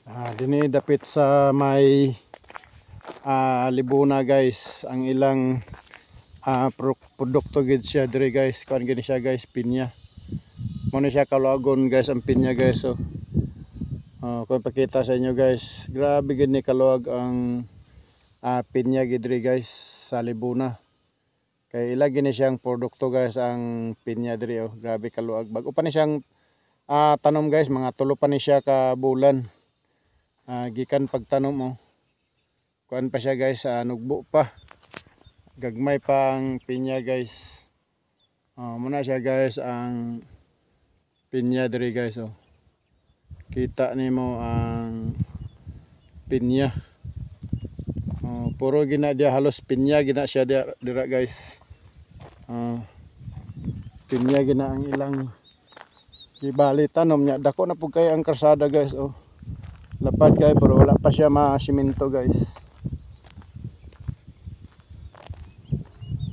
Dini dapit sa may Libuna guys ang ilang produkto gid siya dire guys. Kuan gini siya guys, pinya. Mo ni siya kaluagon guys ang pinya guys. So kung pakita sa inyo guys, grabe gid ni kaluag ang pinya gid dire guys sa Libuna. Kay ila gini siyang produkto guys ang pinya dire, oh. Grabe kaluag. Bago pa ni siyang tanom guys, mga tulo pa ni siya ka bulan. Gikan pagtanom, oh. Kuan pa siya guys, nugbo pa. Gagmay pa ang pinya guys. Muna siya guys ang pinya diri guys, oh. Kita nimo ang pinya. Puro gina dia halos pinya gina siya dira guys. Pinya gina ang ilang gibali tanom nya. Dako na pud kay ang karsada guys, oh. Lapad kay pero wala pa siya ma-simento guys.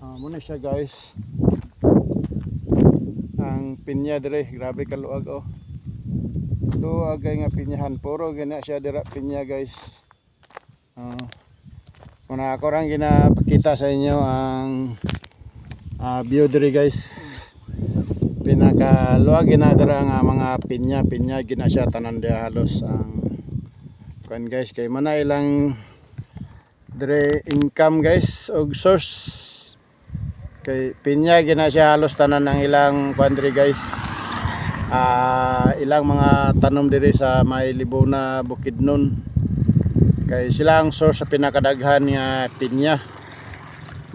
Muna siya guys ang pinya dire, grabe kaluag, oh. Luag kay nga pinyahan, puro gina siya dira pinya guys. Muna ako rang ginapakita sa inyo ang view dire guys. Pinakaluag gina dira nga mga pinya gina siya tanan dia halos ang kuan guys. Kay mana ilang dire income guys og source. Kay pinya gina siya halos tanan ng ilang kuan dire guys. Ilang mga tanom dire sa may Libuna, Bukidnon. Kay sila ang source sa pinakadaghan nga pinya.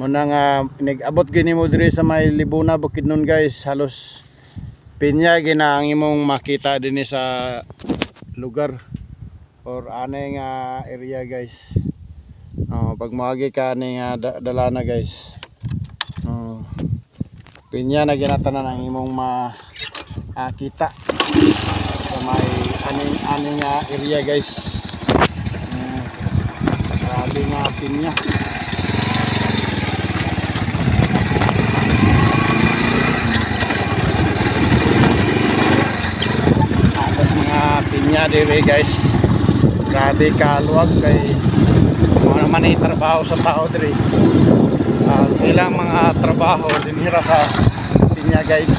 Muna nga nag-abot gini mo dire sa may Libuna, Bukidnon guys, halos pinya gina ang imong makita dinhi sa lugar or anay nga area guys. Pag moagi ka ni dala na guys, pinya na ginatanan ang imong makita sa may aning area guys. Grabe nga pinya. Mga pinya dire guys, grabe kaluwag. Kay mga naman ay trabaho sa tao dire. Ilang mga trabaho dinhira sa pinya guys.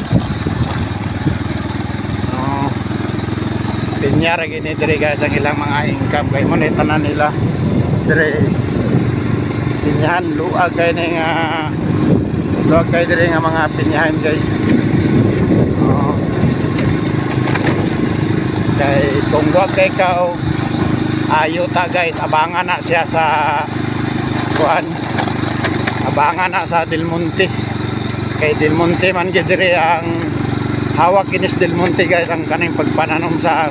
Pinya ra gini dire guys ang ilang mga income. Kay mo ni tanan nila dire pinyahan. Luag kay ni nga luag kay dire nga mga pinyahan guys. Kay kung luag kay ka ayuta guys, abangan na siya sa kuan, abangan na sa Del Monte. Kay Del Monte man gid dire ang hawak kinis Del Monte guys ang kaning pagpananom sa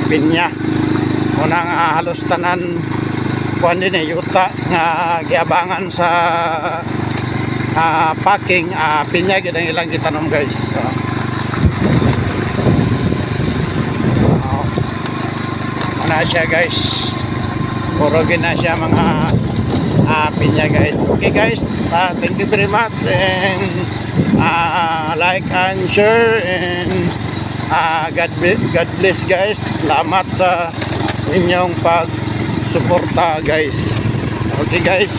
pinya. Unang halos tanan kuan din yuta nga giabangan sa packing pinya gid ang ilang gitanom guys. Na siya guys, puro gina siya mga pinya guys. Okay guys, thank you very much, and like and share, and God bless guys. Salamat sa inyong pagsuporta guys. Okay guys.